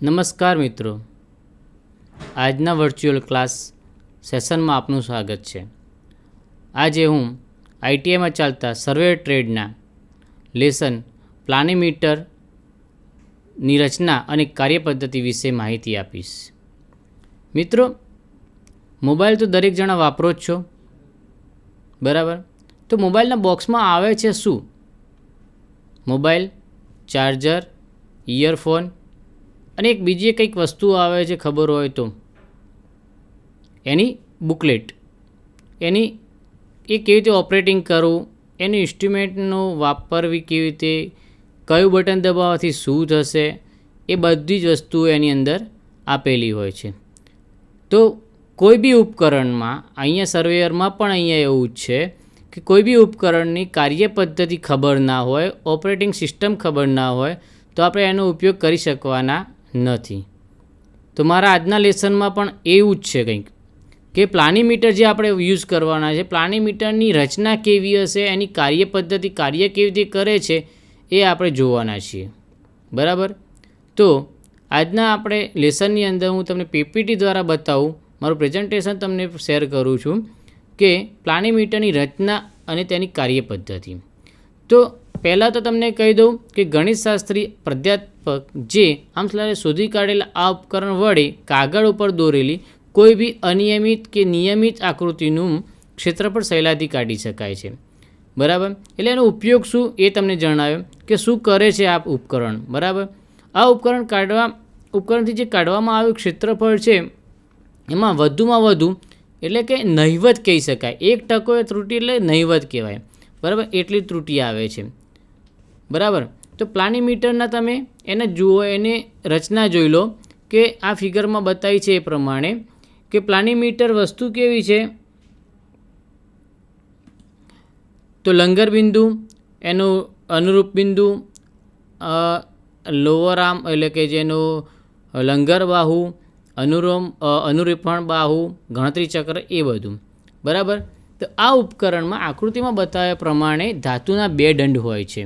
નમસ્કાર મિત્રો, આજના વર્ચ્યુઅલ ક્લાસ સેશનમાં આપનું સ્વાગત છે. આજે હું આઈટીઆઈમાં ચાલતા સર્વે ટ્રેડના લેસન પ્લાનીમીટરની રચના અને કાર્યપદ્ધતિ વિશે માહિતી આપીશ. મિત્રો, મોબાઈલ તો દરેક જણા વાપરો જ છો, બરાબર? તો મોબાઈલના બોક્સમાં આવે છે શું? મોબાઈલ, ચાર્જર, ઇયરફોન અને એક બીજી કંઈક વસ્તુ આવે છે, ખબર હોય તો એની બુકલેટ, એની એ કેવી રીતે ઓપરેટિંગ કરવું, એની ઇન્સ્ટ્રુમેન્ટનો વાપરવી કેવી રીતે, કયું બટન દબાવવાથી શું થશે, એ બધી જ વસ્તુઓ એની અંદર આપેલી હોય છે. તો કોઈ બી ઉપકરણમાં, અહીંયા સર્વેયરમાં પણ અહીંયા એવું જ છે કે કોઈ બી ઉપકરણની કાર્યપદ્ધતિ ખબર ના હોય, ઓપરેટિંગ સિસ્ટમ ખબર ના હોય તો આપણે એનો ઉપયોગ કરી શકવાના નથી. તો મારા આજના લેસનમાં પણ એવું જ છે કંઈક, કે પ્લાનીમીટર જે આપણે યુઝ કરવાના છે, પ્લાનીમીટરની રચના કેવી હશે, એની કાર્યપદ્ધતિ કાર્ય કેવી રીતે કરે છે એ આપણે જોવાના છીએ, બરાબર? તો આજના આપણે લેસનની અંદર હું તમને પીપીટી દ્વારા બતાવું, મારું પ્રેઝન્ટેશન તમને શેર કરું છું કે પ્લાનીમીટરની રચના અને તેની કાર્યપદ્ધતિ. તો પહેલાં તો તમને કહી દઉં કે ગણિતશાસ્ત્રી પ્રાધ્યાપક જે આમસ્લાએ શોધી કાઢેલા આ ઉપકરણ વડે કાગળ ઉપર દોરેલી કોઈ બી અનિયમિત કે નિયમિત આકૃતિનું ક્ષેત્રફળ સહેલાઈથી કાઢી શકાય છે, બરાબર? એટલે એનો ઉપયોગ શું એ તમને જણાવ્યો કે શું કરે છે આ ઉપકરણ, બરાબર? આ ઉપકરણથી જે કાઢવામાં આવ્યું ક્ષેત્રફળ છે એમાં વધુમાં વધુ એટલે કે નહિવત કહી શકાય, 1% ત્રુટિ એટલે નહિવત કહેવાય, બરાબર? એટલી ત્રુટિ આવે છે, બરાબર? તો પ્લાનીમીટરના તમે એને જુઓ, એને રચના જોઈ લો કે આ ફિગરમાં બતાવી છે એ પ્રમાણે કે પ્લાનીમીટર વસ્તુ કેવી છે. તો લંગર બિંદુ, એનું અનુરૂપ બિંદુ, લોઅર આર્મ એટલે કે જેનું લંગર બાહુ, અનુરેખણ બાહુ, ગણતરી ચક્ર, એ બધું, બરાબર? તો આ ઉપકરણમાં આકૃતિમાં બતાવ્યા પ્રમાણે ધાતુના 2 દંડ હોય છે.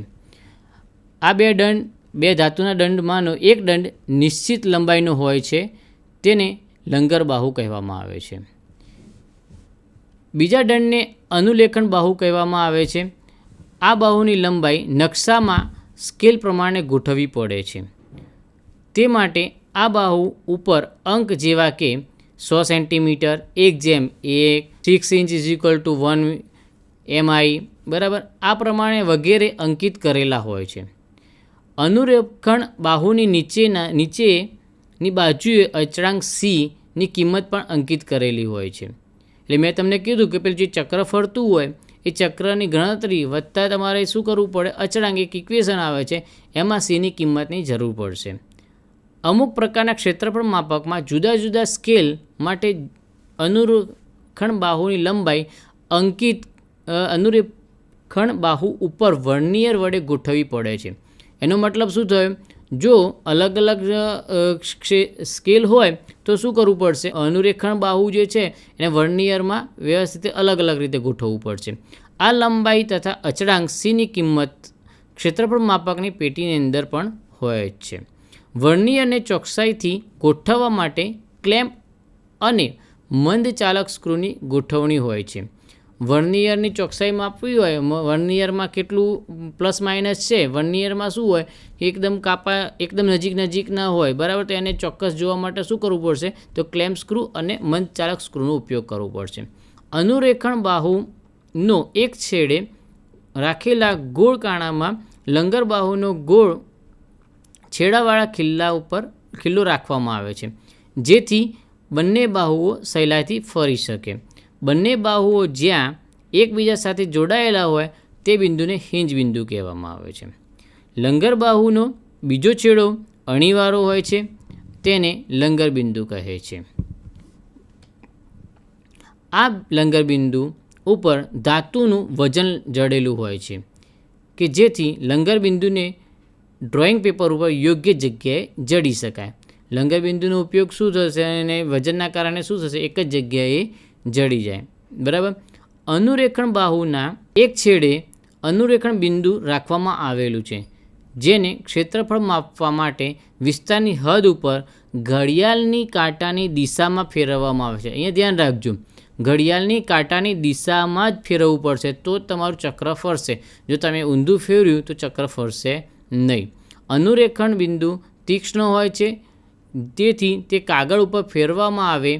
આ 2 ધાતુના દંડમાંનો એક દંડ નિશ્ચિત લંબાઈનો હોય છે, તેને લંગર બાહુ કહેવામાં આવે છે. બીજા દંડને અનુલેખન બાહુ કહેવામાં આવે છે. આ બાહુની લંબાઈ નકશામાં સ્કેલ પ્રમાણે ગોઠવવી પડે છે. તે માટે આ બાહુ ઉપર અંક જેવા કે 100 સેન્ટીમીટર, 1:1, 6 ઇંચ = 1 mi, બરાબર? આ પ્રમાણે વગેરે અંકિત કરેલા હોય છે. અનુરેખણ બાહુની નીચેની બાજુએ અચળાંક c ની કિંમત પણ અંકિત કરેલી હોય છે. એટલે મેં તમને કીધું કે પેલું જે ચક્ર ફરતું હોય એ ચક્રની ગણતરી વત્તા તમારે શું કરવું પડે, અચળાંક એક ઇક્વેશન આવે છે એમાં c ની કિંમતની જરૂર પડશે. અમુક પ્રકારના ક્ષેત્રફળ માપકમાં જુદા જુદા સ્કેલ માટે અનુરેખણ બાહુની લંબાઈ અનુરેખણ બાહુ ઉપર વર્નિયર વડે ગોઠવવી પડે છે. એનો મતલબ શું થયો? જો અલગ અલગ સ્કેલ હોય તો શું કરવું પડશે? અનુરેખણ બાહુ જે છે એને વર્નિયરમાં વ્યવસ્થિત અલગ અલગ રીતે ગોઠવવું પડશે. આ લંબાઈ તથા અચળાંક c ની કિંમત ક્ષેત્રફળ માપકની પેટીની અંદર પણ હોય જ છે. વર્નિયરને ચોકસાઈથી ગોઠવવા માટે ક્લેમ્પ અને મંદ ચાલક સ્ક્રૂની ગોઠવણી હોય છે. વર્નિયરની ચોકસાઈ માપવી હોય, વર્નિયરમાં કેટલું પ્લસ માઇનસ છે, વર્નિયરમાં શું હોય, એકદમ નજીક ના હોય, બરાબર? તો એને ચોક્કસ જોવા માટે શું કરવું પડશે? તો ક્લેમ્પ સ્ક્રૂ અને મંદ ચાલક સ્ક્રૂનો ઉપયોગ કરવો પડશે. અનુરેખણ બાહુનો એક છેડે રાખેલા ગોળ કાણામાં લંગર બાહુનો ગોળ છેડાવાળા ખિલ્લા ઉપર ખિલ્લો રાખવામાં આવે છે, જેથી બંને બાહુઓ સહેલાઈથી ફરી શકે. બંને બાહુઓ જ્યાં એકબીજા સાથે જોડાયેલા હોય તે બિંદુને હિંજ બિંદુ કહેવામાં આવે છે. લંગર બાહુનો બીજો છેડો અણીવાળો હોય છે, તેને લંગર બિંદુ કહે છે. આ લંગર બિંદુ ઉપર ધાતુનું વજન જડેલું હોય છે કે જેથી લંગર બિંદુને ડ્રોઈંગ પેપર ઉપર યોગ્ય જગ્યાએ જડી શકાય. લંગર બિંદુનો ઉપયોગ શું થશે અને વજનના કારણે શું થશે? એક જ જગ્યાએ જડી જાય, બરાબર? અનુરેખણ બાહુના એક છેડે અનુરેખણ બિંદુ રાખવામાં આવેલું છે, જેને ક્ષેત્રફળ માપવા માટે વિસ્તારની હદ ઉપર ઘડિયાળની કાંટાની દિશામાં ફેરવવામાં આવે છે. અહીંયા ધ્યાન રાખજો, ઘડિયાળની કાંટાની દિશામાં જ ફેરવવું પડશે તો તમારું ચક્ર ફરશે. જો તમે ઊંધું ફેરવ્યું તો ચક્ર ફરશે નહીં. અનુરેખણ બિંદુ તીક્ષ્ણ હોય છે, તેથી તે કાગળ ઉપર ફેરવવામાં આવે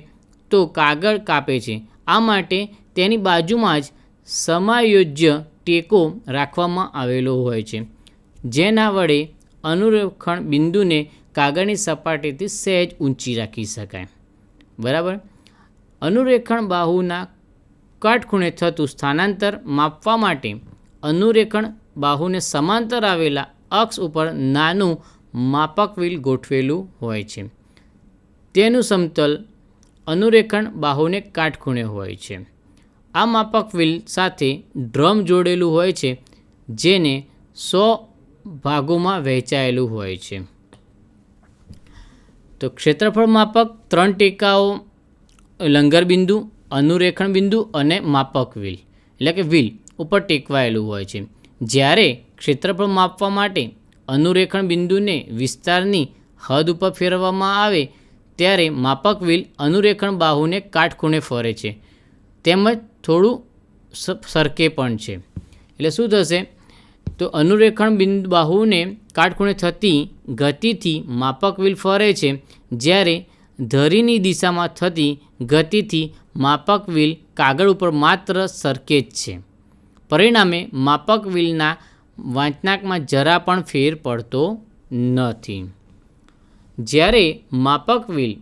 તો કાગળ કાપે છે. આ માટે તેની બાજુમાં જ સમાયોજ્ય ટેકો રાખવામાં આવેલો હોય છે, જેના વડે અનુરેખણ બિંદુને કાગળની સપાટીથી સહેજ ઊંચી રાખી શકાય. બરાબર. અનુરેખણ બાહુના કાટખૂણે થતું સ્થાનાંતર માપવા માટે અનુરેખણ બાહુને સમાંતર આવેલા અક્ષ ઉપર નાનું માપક વ્હીલ ગોઠવેલું હોય છે. તેનું સમતલ અનુરેખણ બાહુને કાટખૂણે હોય છે. આ માપક વ્હીલ સાથે ડ્રમ જોડેલું હોય છે, જેને 100 ભાગોમાં વહેંચાયેલું હોય છે. તો ક્ષેત્રફળ માપક 3 ટેકાઓ લંગર બિંદુ, અનુરેખણ બિંદુ અને માપક વ્હીલ એટલે કે વ્હીલ ઉપર ટેકવાયેલું હોય છે. જ્યારે ક્ષેત્રફળ માપવા માટે અનુરેખણ બિંદુને વિસ્તારની હદ ઉપર ફેરવવામાં આવે ત્યારે માપક વ્હીલ અનુરેખણ બાહુને કાટખૂણે ફરે છે, તેમજ થોડું સરકે પણ છે. એટલે શું થશે? તો અનુરેખણ બિંદુ બાહુને કાટખૂણે થતી ગતિથી માપક વ્હીલ ફરે છે, જ્યારે ધરીની દિશામાં થતી ગતિથી માપક વ્હીલ કાગળ ઉપર માત્ર સરકે જ છે. પરિણામે માપક વ્હીલના વાંચનાકમાં જરા પણ ફેર પડતો નથી. જ્યારે માપક વ્હીલ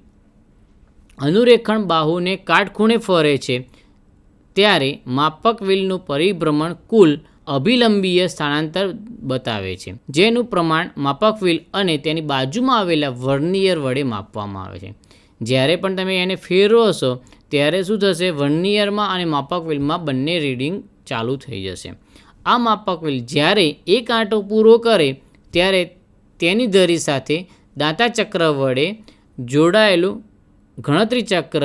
અનુરેખણ બાહુને કાટખૂણે ફરે છે ત્યારે માપક વ્હીલનું પરિભ્રમણ કુલ અભિલંબીય સ્થાનાંતર બતાવે છે, જેનું પ્રમાણ માપક વ્હીલ અને તેની બાજુમાં આવેલા વર્નિયર વડે માપવામાં આવે છે. જ્યારે પણ તમે એને ફેરવશો ત્યારે શું થશે? વર્નિયરમાં અને માપક વ્હીલમાં બંને રીડિંગ ચાલુ થઈ જશે. આ માપક વ્હીલ જ્યારે એક આંટો પૂરો કરે ત્યારે તેની ધરી સાથે દાંતા ચક્ર વડે જોડાયેલું ગણતરી ચક્ર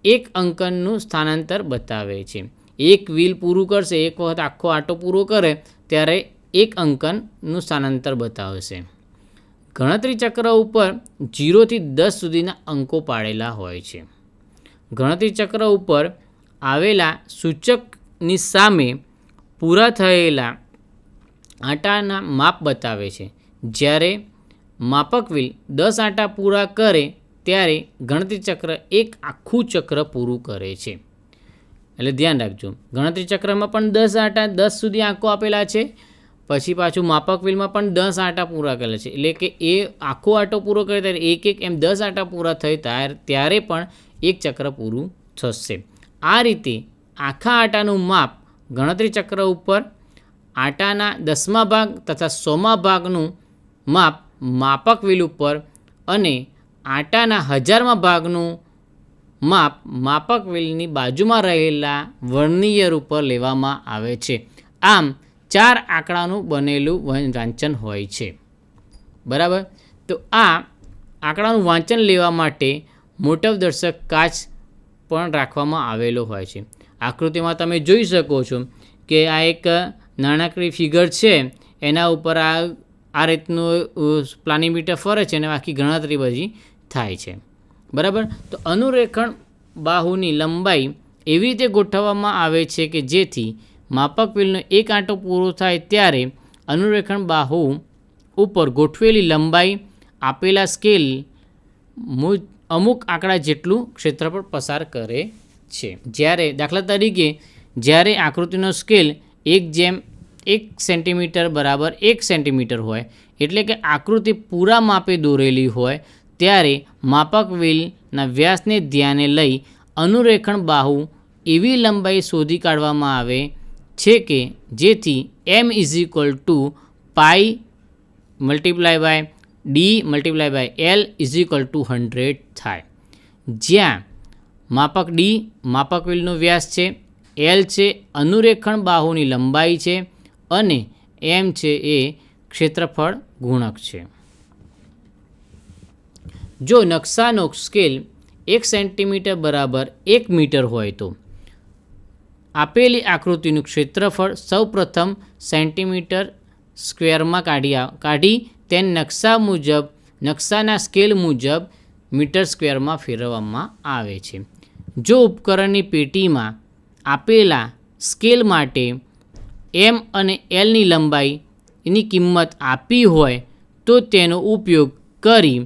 એક અંકનનું સ્થાનાંતર બતાવે છે. એક વ્હીલ પૂરું કરશે, એક વખત આખો આંટો પૂરો કરે ત્યારે એક અંકનનું સ્થાનાંતર બતાવશે. ગણતરી ચક્ર ઉપર 0 થી 10 સુધીના અંકો પાડેલા હોય છે. ગણતરી ચક્ર ઉપર આવેલા સૂચકની સામે પૂરા થયેલા આંટાના માપ બતાવે છે. જ્યારે માપક વ્હીલ 10 આંટા પૂરા કરે ત્યારે ગણતરી ચક્ર એક આખું ચક્ર પૂરું કરે છે. એટલે ધ્યાન રાખજો, ગણતરી ચક્રમાં પણ 10 આંટા 10 સુધી આંકો આપેલા છે, પછી પાછું માપક વ્હીલમાં પણ 10 આંટા પૂરા કરેલા છે. એટલે કે એ આખો આંટો પૂરો કરે ત્યારે એક એમ 10 આંટા પૂરા થઈ ત્યારે પણ એક ચક્ર પૂરું થશે. આ રીતે આખા આંટાનું માપ ગણતરી ચક્ર ઉપર આંટાના 10મા ભાગ તથા 100મા ભાગનું માપ માપક વ્હીલ ઉપર અને આંટાના 1000મા ભાગનું માપ માપક વ્હીલની બાજુમાં રહેલા વર્નિયર ઉપર લેવામાં આવે છે. આમ 4 આંકડાનું બનેલું વાંચન હોય છે. બરાબર. તો આ આંકડાનું વાંચન લેવા માટે મોટવદર્શક કાચ પણ રાખવામાં આવેલો હોય છે. આકૃતિમાં તમે જોઈ શકો છો કે આ એક નાનકડી ફિગર છે, એના ઉપર આ રીતનું પ્લાનીમીટર ફરે છે અને આખી ગણતરી બધી થાય છે. બરાબર. તો અનુરેખણ બાહુની લંબાઈ એવી રીતે ગોઠવવામાં આવે છે કે જેથી માપક વ્હીલનો એક આંટો પૂરો થાય ત્યારે અનુરેખણ બાહુ ઉપર ગોઠવેલી લંબાઈ આપેલા સ્કેલ અમુક આંકડા જેટલું ક્ષેત્રફળ પસાર કરે છે. જ્યારે દાખલા તરીકે જ્યારે આકૃતિનો સ્કેલ 1:1 સેન્ટીમીટર બરાબર 1 સેન્ટીમીટર હોય, એટલે કે આકૃતિ પૂરા માપે દોરેલી હોય, ત્યારે માપક વ્હીલના વ્યાસને ધ્યાને લઈ અનુરેખણ બાહુ એવી લંબાઈ શોધી કાઢવામાં આવે છે કે જેથી m = પાઈ × d × l = 100 થાય. જ્યાં માપક d માપક વ્હીલનો વ્યાસ છે, l છે અનુરેખણ બાહુની લંબાઈ છે અને m છે એ ક્ષેત્રફળ ગુણક છે. જો નકશાનો સ્કેલ 1 સેન્ટીમીટર બરાબર 1 મીટર હોય તો આપેલી આકૃતિનું ક્ષેત્રફળ સૌપ્રથમ સેન્ટીમીટર સ્ક્વેરમાં કાઢી તેને નકશાના સ્કેલ મુજબ મીટર સ્ક્વેરમાં ફેરવવામાં આવે છે. જો ઉપકરણની પેટીમાં આપેલા સ્કેલ માટે એમ અને એલની લંબાઈની કિંમત આપી હોય તો તેનો ઉપયોગ કરી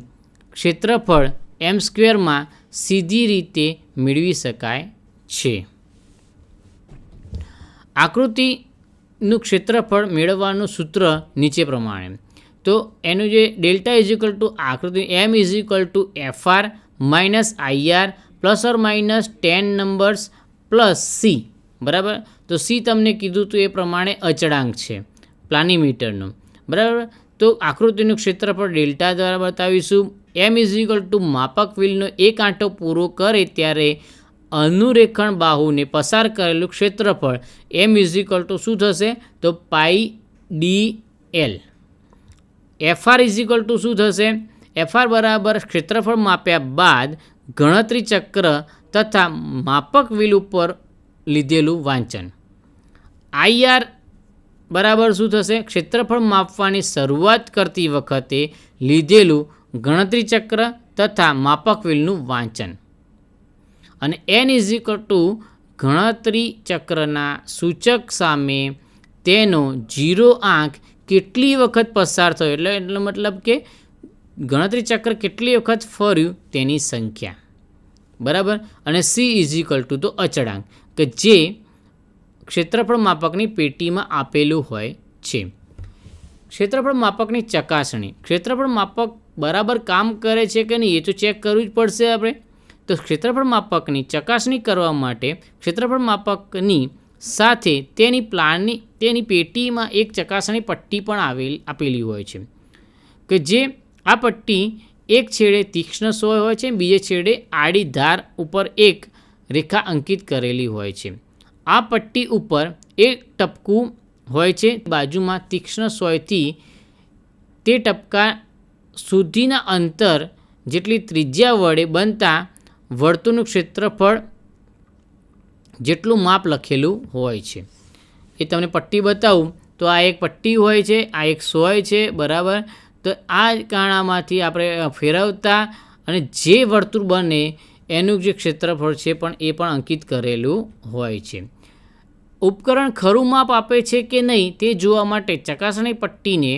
ક્ષેત્રફળ એમ સ્ક્વેરમાં સીધી રીતે મેળવી શકાય છે. આકૃતિનું ક્ષેત્રફળ મેળવવાનું સૂત્ર નીચે પ્રમાણે. તો એનું જે ડેલ્ટા આકૃતિ એમ FR - IR ±10 numbers plus C, બરાબર. તો સી તમને કીધું તો એ પ્રમાણે અચળાંક છે પ્લાનીમીટરનું, બરાબર. તો આકૃતિનું ક્ષેત્રફળ ડેલ્ટા દ્વારા બતાવીશું. એમ માપક વ્હીલનો એક આંટો પૂરો કરે ત્યારે અનુરેખણ બાહુને પસાર કરેલું ક્ષેત્રફળ એમ શું થશે? તો πdl. FR શું થશે? FR બરાબર ક્ષેત્રફળ માપ્યા બાદ ગણતરી ચક્ર તથા માપક વ્હીલ ઉપર લીધેલું વાંચન. IR બરાબર શું થશે? ક્ષેત્રફળ માપવાની શરૂઆત કરતી વખતે લીધેલું ગણતરી ચક્ર તથા માપક વ્હીલનું વાંચન. અને N ગણતરી ચક્રના સૂચક સામે તેનો 0 આંક કેટલી વખત પસાર થયો, એટલે મતલબ કે ગણતરી ચક્ર કેટલી વખત ફર્યું તેની સંખ્યા, બરાબર. અને C તો અચળાંક કે જે ક્ષેત્રફળ માપકની પેટીમાં આપેલું હોય છે. ક્ષેત્રફળ માપકની ચકાસણી. ક્ષેત્રફળ માપક બરાબર કામ કરે છે કે નહીં એ તો ચેક કરવું જ પડશે આપણે. તો ક્ષેત્રફળ માપકની ચકાસણી કરવા માટે ક્ષેત્રફળ માપકની સાથે તેની પેટીમાં એક ચકાસણી પટ્ટી પણ આપેલી હોય છે કે જે આ પટ્ટી એક છેડે તીક્ષ્ણ સોય હોય છે, બીજે છેડે આડી ધાર ઉપર એક રેખા અંકિત કરેલી હોય છે. આ પટ્ટી ઉપર એક ટપકું હોય છે, બાજુમાં તીક્ષ્ણ સોયથી તે ટપકા સુધીના અંતર જેટલી ત્રિજ્યા વડે બનતા વર્તુળનું ક્ષેત્રફળ જેટલું માપ લખેલું હોય છે. એ તમને પટ્ટી બતાવું તો આ એક પટ્ટી હોય છે, આ એક સોય છે, બરાબર. તો આ કાણામાંથી આપણે ફેરવતા અને જે વર્તુળ બને એનું જે ક્ષેત્રફળ છે પણ એ પણ અંકિત કરેલું હોય છે. ઉપકરણ ખરું માપ આપે છે કે નહીં તે જોવા માટે ચકાસણી પટ્ટીને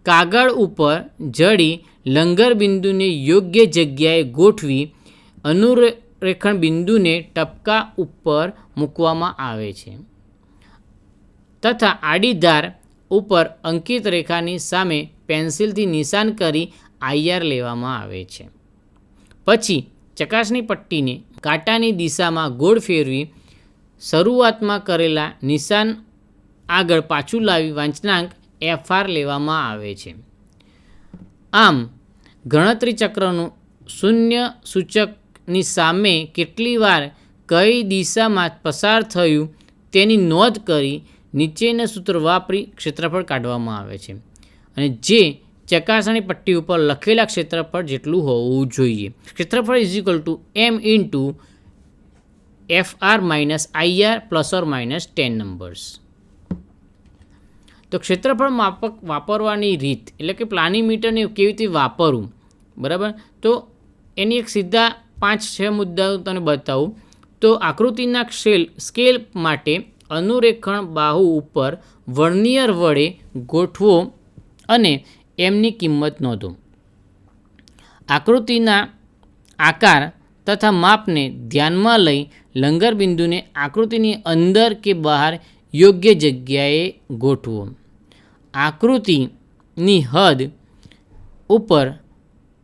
કાગળ ઉપર જડી લંગર બિંદુને યોગ્ય જગ્યાએ ગોઠવી અનુરેખણ બિંદુને ટપકા ઉપર મૂકવામાં આવે છે તથા આડી ધાર ઉપર અંકિત રેખાની સામે પેન્સિલથી નિશાન કરી IR લેવામાં આવે છે. પછી ચકાસણી પટ્ટીને કાંટાની દિશામાં ગોળ ફેરવી શરૂઆતમાં કરેલા નિશાન આગળ પાછું લાવી વાંચનાંક FR લેવામાં આવે છે. આમ ગણતરી ચક્રનું શૂન્ય સૂચકની સામે કેટલી વાર કઈ દિશામાં પસાર થયું તેની નોંધ કરી નીચેના સૂત્ર વાપરી ક્ષેત્રફળ કાઢવામાં આવે છે અને જે ચકાસણી પટ્ટી ઉપર લખેલા ક્ષેત્રફળ જેટલું હોવું જોઈએ. ક્ષેત્રફળ M FR - IR ±10 નંબર્સ. તો ક્ષેત્રફળ માપક વાપરવાની રીત એટલે કે પ્લાનીમીટરને કેવી રીતે વાપરવું, બરાબર. તો એની એક સીધા 5-6 મુદ્દાઓ તને બતાવું. તો આકૃતિના સ્કેલ માટે અનુરેખણ બાહુ ઉપર વર્નિયર વડે ગોઠવો અને એમની કિંમત નોંધો. આકૃતિના આકાર તથા માપને ધ્યાનમાં લઈ લંગર બિંદુને આકૃતિની અંદર કે બહાર યોગ્ય જગ્યાએ ગોઠવો. આકૃતિની હદ ઉપર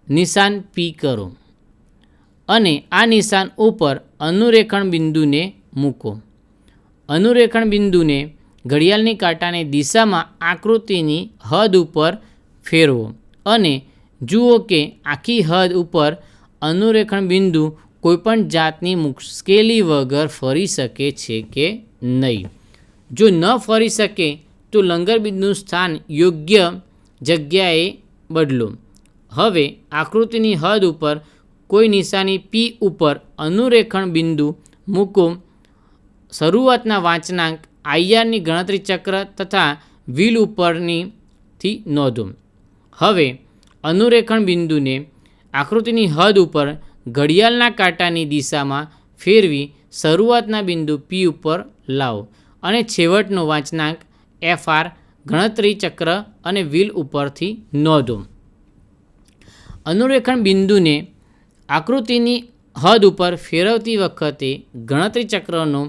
નિશાન P કરો અને આ નિશાન ઉપર અનુરેખણ બિંદુને મૂકો. અનુરેખણ બિંદુને ઘડિયાળની કાંટાની દિશામાં આકૃતિની હદ ઉપર ફેરવો અને જુઓ કે આખી હદ ઉપર અનુરેખણ બિંદુ કોઈપણ જાતની મુશ્કેલી વગર ફરી શકે છે કે નહીં. જો ન ફરી શકે તો લંગર બિંદુનું સ્થાન યોગ્ય જગ્યાએ બદલો. હવે આકૃતિની હદ ઉપર કોઈ નિશાની P ઉપર અનુરેખણ બિંદુ મૂકો. શરૂઆતના વાંચનાંક IRની ગણતરી ચક્ર તથા વ્હીલ ઉપરની ઉપરથી નોંધો. હવે અનુરેખણ બિંદુને આકૃતિની હદ ઉપર ઘડિયાળના કાંટાની દિશામાં ફેરવી શરૂઆતના બિંદુ P ઉપર લાવો અને છેવટનો વાંચનાંક FR ગણતરી ચક્ર અને વ્હીલ ઉપરથી નોંધો. અનુરેખણ બિંદુને આકૃતિની હદ ઉપર ફેરવતી વખતે ગણતરી ચક્રનો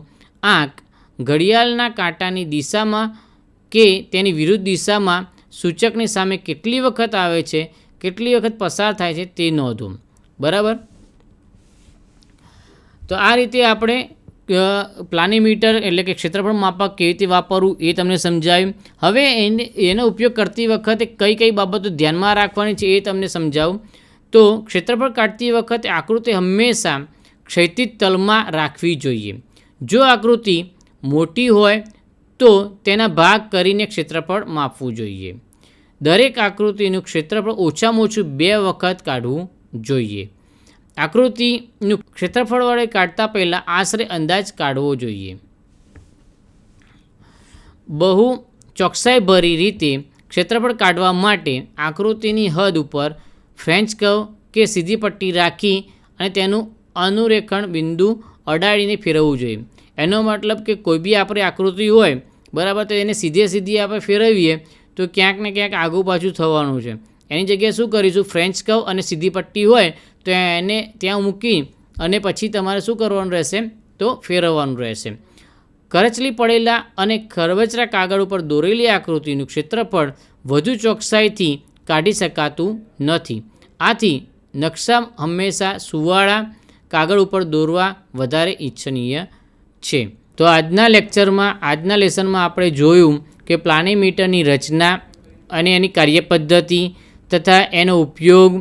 આંક ઘડિયાળના કાંટાની દિશામાં કે તેની વિરુદ્ધ દિશામાં સૂચકની સામે કેટલી વખત આવે છે, કેટલી વખત પસાર થાય છે તે નોંધો. બરાબર. તો આ રીતે આપણે પ્લાનીમીટર એટલે કે ક્ષેત્રફળ માપક કેવી રીતે વાપરવું એ તમને સમજાવ્યું. હવે એનો ઉપયોગ કરતી વખતે કઈ કઈ બાબતો ધ્યાનમાં રાખવાની છે એ તમને સમજાવું. તો ક્ષેત્રફળ કાઢતી વખતે આકૃતિ હંમેશા ક્ષૈતિજ તલમાં રાખવી જોઈએ. જો આકૃતિ મોટી હોય તો તેના ભાગ કરીને ક્ષેત્રફળ માપવું જોઈએ. દરેક આકૃતિનું ક્ષેત્રફળ ઓછામાં ઓછું 2 વખત કાઢવું જોઈએ. આકૃતિનું ક્ષેત્રફળ વડે કાઢતા પહેલાં આશરે અંદાજ કાઢવો જોઈએ. બહુ ચોકસાઈભરી રીતે ક્ષેત્રફળ કાઢવા માટે આકૃતિની હદ ઉપર ફ્રેન્ચ કર્વ કે સીધી પટ્ટી રાખી અને તેનું અનુરેખણ બિંદુ અડાડીને ફેરવવું જોઈએ. એનો મતલબ કે કોઈ બી આપણે આકૃતિ હોય બરાબર, તો એને સીધી આપણે ફેરવીએ તો ક્યાંક ને ક્યાંક આગુ પાછું થવાનું છે. એની જગ્યાએ શું કરીશું, ફ્રેન્ચ કર્વ અને સીધી પટ્ટી હોય તો એને ત્યાં મૂકી અને પછી તમારે શું કરવાનું રહેશે, તો ફેરવવાનું રહેશે. કરચલી પડેલા અને ખરબચડા કાગળ ઉપર દોરેલી આકૃતિનું ક્ષેત્રફળ વધુ ચોકસાઈથી કાઢી શકાતું નથી. આથી નકશા હંમેશા સુવાળા કાગળ ઉપર દોરવા વધારે ઈચ્છનીય છે. તો આજના લેસનમાં આપણે જોયું કે પ્લાનીમીટરની રચના અને એની કાર્યપદ્ધતિ તથા એનો ઉપયોગ,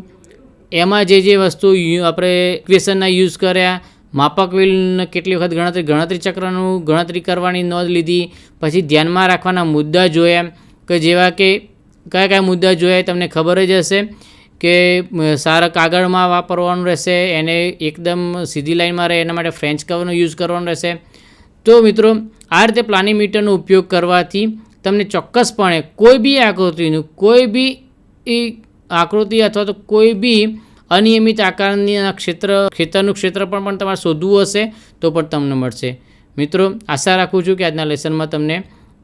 એમાં જે વસ્તુ આપણે ઇક્વેશનના યુઝ કર્યા, માપક વ્હીલ કેટલી વખત ગણતરી ચક્રનું ગણતરી કરવાની નોંધ લીધી, પછી ધ્યાનમાં રાખવાના મુદ્દા જોયા કે જેવા કે કયા મુદ્દા જોયા તમને ખબર જ હશે કે સારા કાગળમાં વાપરવાનું રહેશે, એને એકદમ સીધી લાઈનમાં રહે એના માટે ફ્રેન્ચ કર્વનો યુઝ કરવાનો રહેશે. તો મિત્રો આ રીતે પ્લાનીમીટરનો ઉપયોગ કરવાથી તમને ચોક્કસપણે કોઈ બી આકૃતિનું આકૃતિ અથવા તો કોઈ બી અનિયમિત આકારની ખેતરનું ક્ષેત્રફળ પણ તમારે શોધવું હશે તો પણ તમને મળશે. મિત્રો આશા રાખું છું કે આજના લેસનમાં તમને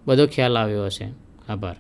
બધો ખ્યાલ આવ્યો હશે. આભાર.